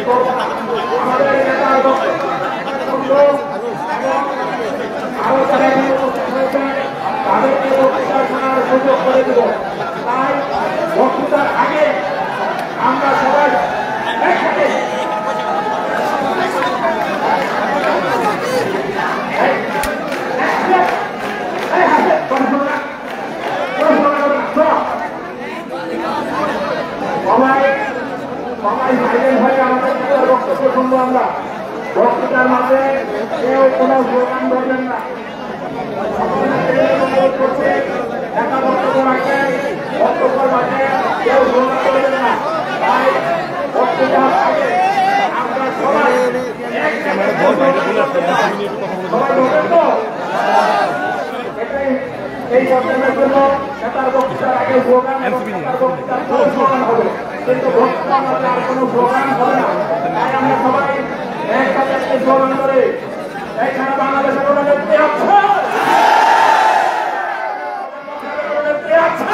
করবো না। আমাদের নেতার বক্তব্য আরো যারা উপস্থিত হয়েছেন তাদেরকে বক্তৃতা শোনার সুযোগ করে দেব। তাই বক্তৃতার আগে আমরা সবাই একসাথে সবাই সাইলেন্ট হয়ে আমাদের বক্তব্য শুনবো। আমরা বক্তৃতার মাঝে কেউ কোনো স্লোগান ধরবেন না। একা বক্তব্য রাখবেন, বক্তব্যের মাঝে কেউ স্লোগান করবেন না। তাই বক্তৃতার আগে আমরা সবাই সবাই বলবেন তো এই বক্তব্যের জন্য নেতার বক্তৃতার আগে স্লোগান এবং নেতার বক্তৃতার পরে স্লোগান হবে, কিন্তু বক্তৃতার মধ্যে আর কোনো স্লোগান হবে না। তাই আমরা সবাই একসাথে একটি স্লোগান করে এখানে বাংলাদেশের কোনো নেত্রী আছে, নেত্রী আছে।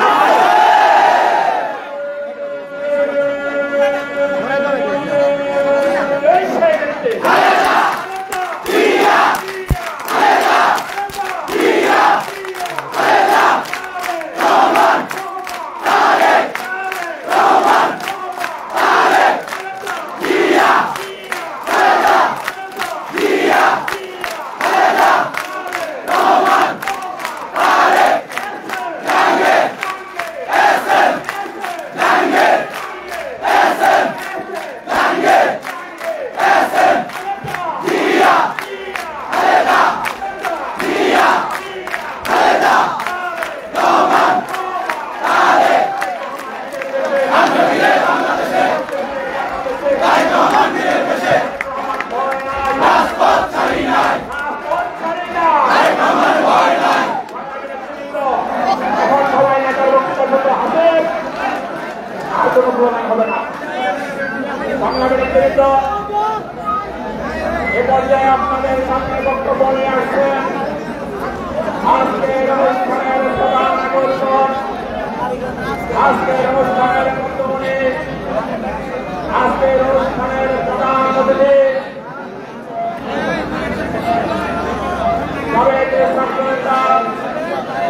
আপনাদের সামনে বক্তব্য নিয়ে আসছেন আজকের অনুষ্ঠানের প্রধান আকর্ষণ, আজকের অনুষ্ঠানের মধ্যমণি, আজকের অনুষ্ঠানের প্রধান অতিথি সাবেক ছাত্র নেতা,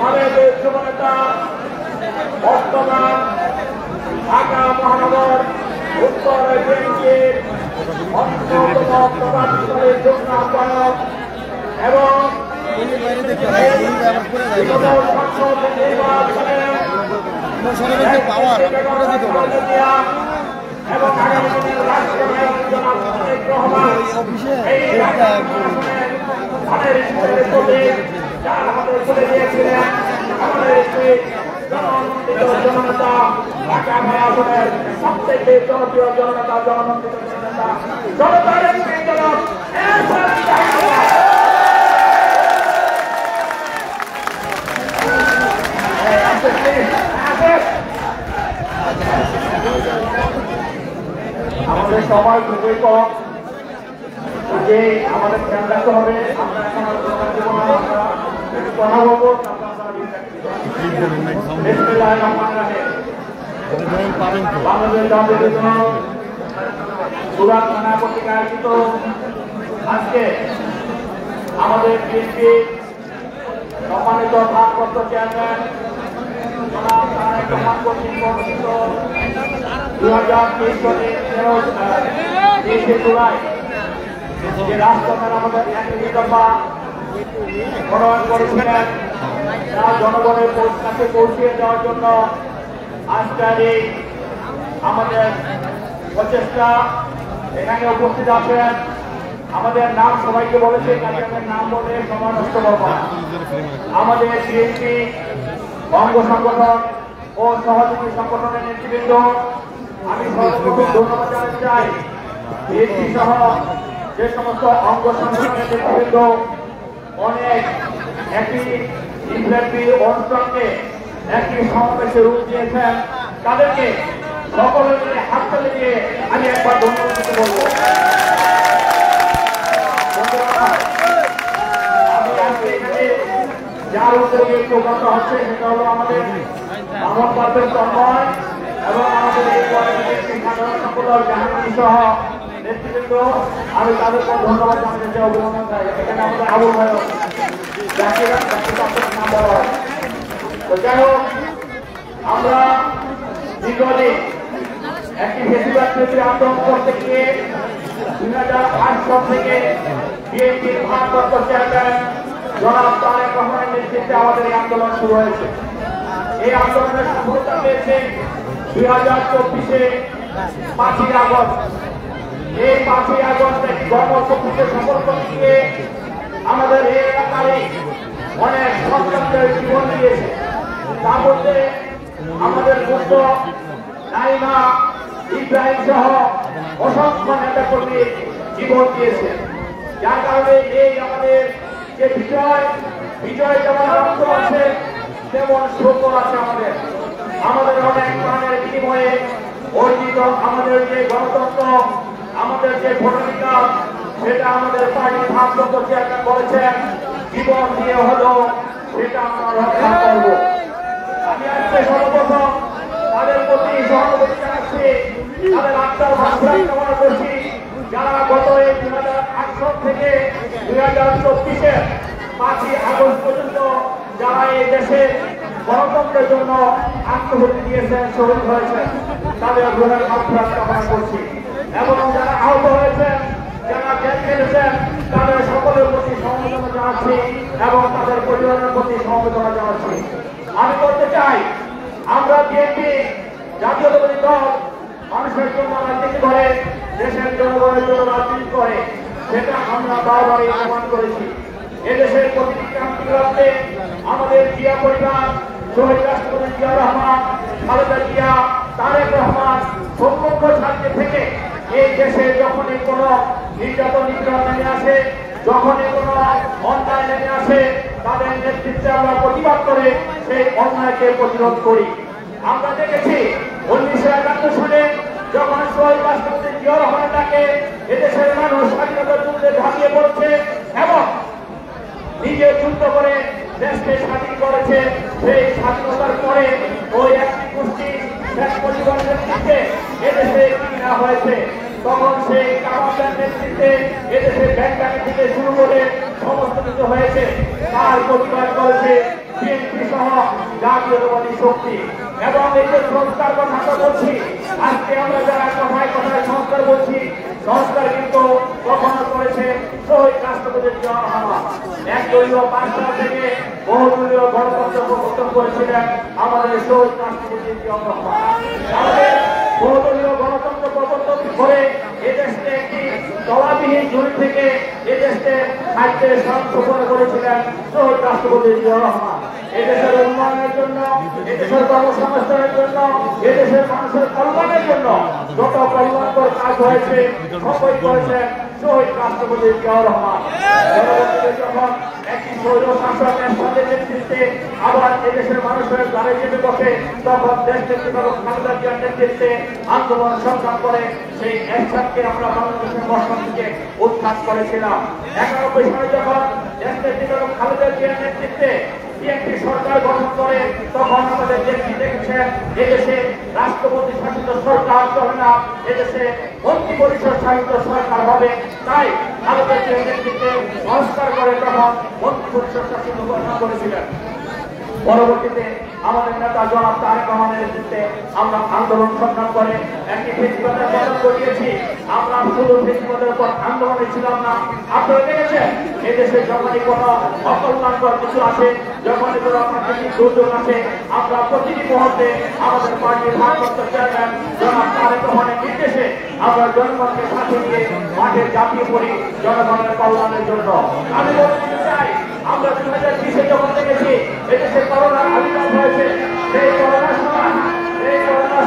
সাবেক যুব নেতা, বর্তমান ঢাকা মহানগর উত্তর বিএনপির অন্যতম প্রধানমন্ত্রীর যুগ্ম আহ্বায়ক এবং সংসদ নির্বাচনে এবং আগামী দিনের রাষ্ট্রনায়ক জনাব তারেক রহমান এই ধানের শীষের প্রতীক যার হাতে তুলে দিয়েছিলেন আমাদের একটি জনমন্ত্রিত জননেতা, ঢাকা মহানগরের সবথেকে জনপ্রিয় জননেতা, জনমন্ত্রিত জননেতা জনতার একটি জনক আমাদের সবাই খুবই কম যে আমাদের খেয়াল রাখতে হবে। আমরা এখন কথা বলবো বাংলাদেশ জাতীয় সুরাট থানা পত্রিকা আয়োজিত আজকে আমাদের বিএনপি সম্মানিত ভারপ্রাপ্ত চেয়ারম্যান জনাব তারেক রহমান কর্তৃক প্রকাশিত 2023 সালের 23 জুলাই যে রাষ্ট্রনায়ক আমাদের একটি দফা প্রণয়ন করেছিলেন তা জনগণের কাছে পৌঁছে দেওয়ার জন্য আজকের এই আমাদের প্রচেষ্টা। এখানে উপস্থিত আছেন, আমাদের নাম সবাইকে বলেছে, কাজের নাম বলে সময় নষ্ট করব না। আমাদের বিএনপি অঙ্গ সংগঠন ও সহযোগী সংগঠনের নেতৃবৃন্দ, আমি সর্বপ্রথম ধন্যবাদ জানাতে চাই বিএনপি সহ যে সমস্ত অঙ্গ সংগঠনের নেতৃবৃন্দ অনেক একই ইসলামী অনুষ্ঠানকে একই সমাবেশে রূপ দিয়েছেন, তাদেরকে সকলের মিলে হাত তালি দিয়ে আমি একবার ধন্যবাদ দিতে বলবো। আমি আজকে এখানে যার উদ্যোগে প্রকাশ হচ্ছে সেটা হলো আমাদের মাহমুদ পারভেজ তন্ময় এবং আমাদের এই সাধারণ সম্পাদক জাহাঙ্গীর সহ নেতৃবৃন্দ, আমি তাদেরকে ধন্যবাদ জানাতে চাই, অভিনন্দন চাই। এখানে আমাদের আবুল ভাই নাম বলা হয়। তো যাই হোক, আমরা দীর্ঘদিন একটি ফেসিবাদ বিরোধী আন্দোলন করতে গিয়ে 2008 সাল থেকে বিএনপির ভারপ্রাপ্ত চেয়ারম্যান জনাব তারেক রহমানের নেতৃত্বে আমাদের এই আন্দোলন শুরু হয়েছে। এই আন্দোলনের সফলতা পেয়েছে 2024-এ 5ই আগস্ট। এই 5ই আগস্ট একটি গণঅভ্যুত্থানের সফল করতে গিয়ে আমাদের এই এলাকায় অনেক সন্তানদের জীবন দিয়েছে। তার মধ্যে আমাদের মুক্ত নাইমা ইব্রাহিম সহ অসংখ্য নেতা কর্মী জীবন দিয়েছে। যার কারণে এই আমাদের যে বিজয় যেমন আনন্দ আছে তেমন শোক আছে। আমাদের অনেক প্রাণের বিনিময়ে অর্জিত আমাদের যে গণতন্ত্র, আমাদের যে ভোটাধিকার, সেটা আমাদের পার্টির ভারপ্রাপ্ত চেয়ারম্যান বলেছেন জীবন দিয়ে হলো সেটা আমরা রক্ষা করব। আমি আজকে সর্বপ্রথম তাদের প্রতি সহানুভূতি জানাচ্ছি, তাদের আত্মার ভাষা কামনা করছি, যারা গত এই 2008 সাল থেকে 2024-এর 5ই আগস্ট পর্যন্ত যারা এই দেশে গণতন্ত্রের জন্য আত্মহত্যা দিয়েছেন, শহীদ হয়েছেন, তাদের গ্রহের মাত্রা কামনা করছি। এবং যারা আহত হয়েছেন, যারা জেল খেটেছেন, তাদের সকলের প্রতি সমবেদনা জানাচ্ছি এবং তাদের পরিবারের প্রতি সমবেদনা জানাচ্ছি। আমি বলতে চাই, আমরা বিএনপি জাতীয়তাবাদী দল মানুষের জন্য রাজনীতি করে, দেশের জনগণের জন্য রাজনীতি করে, সেটা আমরা বারবারই প্রমাণ করেছি। এদেশের প্রতিটি ক্রান্তিকালে আমাদের জিয়া পরিবার, শহীদ রাষ্ট্রপতি জিয়া রহমান, খালেদা জিয়া, তারেক রহমান সম্পর্ক ছাড়তে থেকে এই দেশে যখনই কোনো নির্যাতন নিপীড়ন নেমে আসে, যখনই কোনো অন্যায় নেমে আসে, তাদের নেতৃত্বে আমরা প্রতিবাদ করে সেই অন্যায়কে প্রতিরোধ করি। আমরা দেখেছি 1971 সালে যখন শহীদ রাষ্ট্রপতি জিয়া রহমানের ডাকে এদেশের মানুষ স্বাধীনতা যুদ্ধে ঝাঁপিয়ে পড়ছে এবং নিজে যুদ্ধ করে দেশকে স্বাধীন করেছে। সেই স্বাধীনতার পরে ওই একটি গোষ্ঠী শেখ মুজিবুর নেতৃত্বে এদেশে কিনা হয়েছে, তখন সেই কামালের নেতৃত্বে এদেশে ব্যাংক থেকে শুরু করে সমস্ত কিছু হয়েছে। তার প্রতিবাদ করেছে বিএনপি সহ জাতীয়তাবাদী শক্তি। এবং এই যে সংস্কার কথা বলছি, আজকে আমরা যারা কথায় কথায় সংস্কার বলছি, সংস্কার কিন্তু কখনো করেছে শহীদ রাষ্ট্রপতি জিয়া রহমান। একদলীয় 5 সাল থেকে বহুদলীয় গণতন্ত্র প্রবর্তন করেছিলেন আমাদের শহীদ রাষ্ট্রপতি জিয়া রহমান। আমাদের বহুদলীয় গণতন্ত্র প্রবর্তন করে এদেশকে একটি তলাবিহীন জমি থেকে এদেশকে খাদ্যের সংশোধন করেছিলেন শহীদ রাষ্ট্রপতি জিয়া রহমান। এদেশের উন্নয়নের জন্য, এদেশের কর্মসংস্থানের জন্য, এদেশের মানুষের কল্যাণের জন্য যত কল্যাণকর কাজ হয়েছে সবই করেছেন শহীদ রাষ্ট্রপতি জিয়া রহমান। পরবর্তীতে যখন একটি স্বৈর শাসকের সাথে নেতৃত্বে আবার এদেশের মানুষের দ্বারে চেপে বসে, তখন দেশ নেতৃত্ব খালেদা জিয়ার নেতৃত্বে আন্দোলন সংগ্রাম করে সেই একসাথে আমরা বাংলাদেশের বর্ষণ থেকে উত্থান করেছিলাম। 91 সালে যখন দেশ নেতৃত্ব খালেদা জিয়ার নেতৃত্বে বিএনপি সরকার গঠন করে, তখন আমাদের দেশটি দেখেছেন এদেশে রাষ্ট্রপতি শাসিত সরকার চলে না, এদেশে মন্ত্রী পরিষদ শাসিত সরকার হবে। তাই খালেদা জিয়ার নেতৃত্বে সংস্কার করে তখন মন্ত্রী পরিষদ শাসিত ঘোষণা করেছিলেন। পরবর্তীতে আমাদের নেতা জনাব তারেক রহমানের নেতৃত্বে আমরা আন্দোলন সংগ্রাম করে একটি ফেসিবাদের পতন ঘটিয়েছি। আমরা শুধু ফেসিবাদের পর আন্দোলনে ছিলাম না, আপনারা দেখেছেন এদেশে যখনই কোনো অকল্যাণকর কিছু আসে, যখনই কোনো প্রাকৃতিক দুর্যোগ আসে, আমরা প্রতিটি মুহূর্তে আমাদের পার্টির ভারপ্রাপ্ত চেয়ারম্যান জনাব তারেক রহমানের নির্দেশে আমরা জনগণকে সাথে নিয়ে মাঠে ঝাঁপিয়ে পড়ি জনগণের কল্যাণের জন্য। আমি বলতে চাই, আমরা 2020-এ যখন দেখেছি এদেশে করোনার আবির্ভাব হয়েছে, সেই করোনার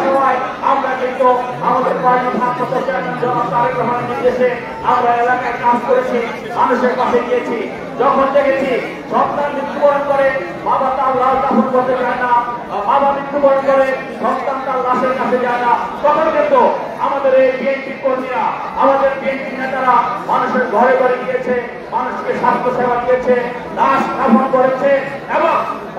সময় আমরা কিন্তু আমাদের পার্টির ভারপ্রাপ্ত চেয়ারম্যান জনাব তারেক রহমানের নির্দেশে আমরা এলাকায় কাজ করেছি, মানুষের পাশে গিয়েছি। যখন দেখেছি সন্তান মৃত্যুবরণ করে বাবা তার লাশ দাফন করতে যায় না, বাবা মৃত্যুবরণ করে সন্তান তার লাশের কাছে যায় না, তখন কিন্তু আমাদের এই বিএনপি কর্মীরা, আমাদের বিএনপি নেতারা মানুষের ঘরে ঘরে গিয়েছে, মানুষকে স্বাস্থ্য সেবা দিয়েছে, লাশ দাফন করেছে এবং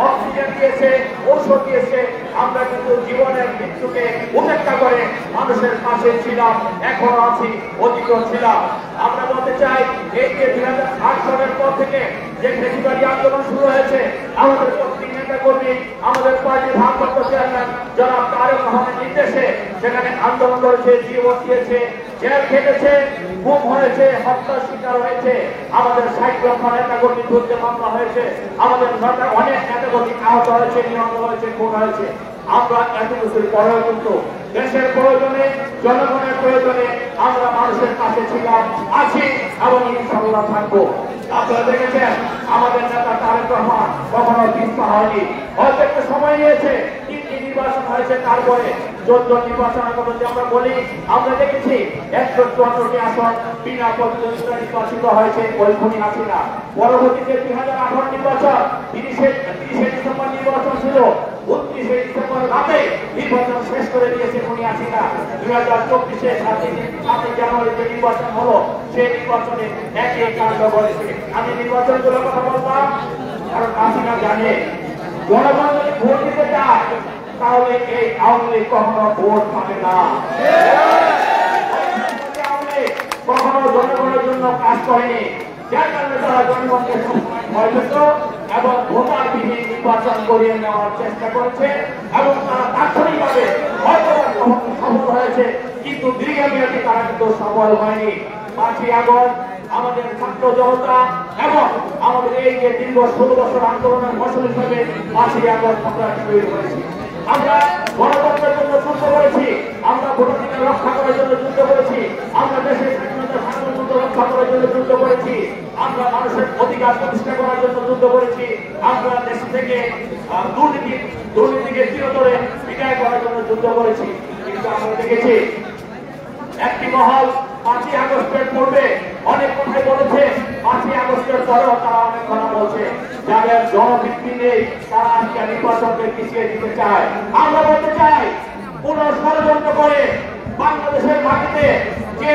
অক্সিজেন দিয়েছে, ঔষধ দিয়েছে আমরা কিন্তু জীবনের মৃত্যুকে উপেক্ষা করে মানুষের পাশে ছিলাম, এখনো আছি, অতীতও ছিলাম। আমরা বলতে চাই এই যে 2008 সালের পর থেকে যে ফেসিবাদী আন্দোলন শুরু হয়েছে, আমাদের প্রত্যেক নেতা কর্মী, আমাদের পার্টির ভারপ্রাপ্ত চেয়ারম্যান জনাব তারেক রহমানের নির্দেশে সেখানে আন্দোলন করেছে, জীবন দিয়েছে, জেল খেটেছে, গুম হয়েছে, হত্যার শিকার হয়েছে। আমাদের 60 লক্ষ নেতা কর্মী বিরুদ্ধে মামলা হয়েছে, আমাদের অনেক নেতা কর্মী আহত হয়েছে, নিহত হয়েছে, খুন হয়েছে। আমরা এত কিছুর পরেও কিন্তু দেশের প্রয়োজনে, জনগণের প্রয়োজনে আমরা মানুষের কাছে ছিলাম, আছি এবং ইনশাআল্লাহ থাকবো। আপনারা দেখেছেন আমাদের নেতা তারেক রহমান কখনো পিছপা হয়নি। হয়তো একটু সময় নিয়েছে, 3টি নির্বাচন হয়েছে, তারপরে 14 নির্বাচনের কথা যদি আমরা বলি, আমরা দেখেছি 154টি আসন বিনা প্রতিদ্বন্দ্বিতায় নির্বাচিত হয়েছে ওই খুনি হাসিনা। পরবর্তীতে 2018 নির্বাচন 30 ডিসেম্বর নির্বাচন ছিল, 29 ডিসেম্বর রাতে নির্বাচন শেষ করে দিয়েছে খুনি হাসিনা। 2024-এ 7 জানুয়ারিতে নির্বাচন হলো, সেই নির্বাচনে একই কাণ্ড করেছে। আমি নির্বাচনগুলোর কথা বললাম কারণ হাসিনা জানে জনগণ যদি ভোট দিতে চায় তাহলে এই আওয়ামী লীগ কখনো ভোট পাবে না। কখনো জনগণের জন্য কাজ করেনি, যার কারণে তারা জনগণকে ভয় পেত এবং ভোটার বিহীন নির্বাচন করিয়ে নেওয়ার চেষ্টা করেছে এবং তারা তাৎক্ষণিকভাবে হয়তো সফল হয়েছে, কিন্তু দীর্ঘমেয়াদী তারা কিন্তু সফল হয়নি। 5ই আগস্ট আমাদের ছাত্র জনতা এবং আমাদের এই যে দীর্ঘ 16 বছর আন্দোলনের ফসল হিসেবে 5ই আগস্ট আমরা তৈরি করেছি। আমরা গণতন্ত্রের জন্য যুদ্ধ করেছি, আমরা ভোটাধিকার রক্ষা করার জন্য যুদ্ধ করেছি, আমরা দেশের স্বাধীনতা সার্বভৌমত্ব রক্ষা করার জন্য যুদ্ধ করেছি, আমরা মানুষের অধিকার প্রতিষ্ঠা করার জন্য যুদ্ধ করেছি, আমরা দেশ থেকে দুর্নীতিকে চিরতরে বিদায় করার জন্য যুদ্ধ করেছি। কিন্তু আমরা দেখেছি একটি মহল 5ই আগস্টের পূর্বে অনেক কথাই বলেছে, 5ই আগস্টের পরেও তারা অনেক কথা বলছে, যাদের জনভিত্তি নেই তারা আজকে নির্বাচনকে পিছিয়ে দিতে চায়। আমরা বলতে চাই কোন ষড়যন্ত্র করে বাংলাদেশের মাটিতে যে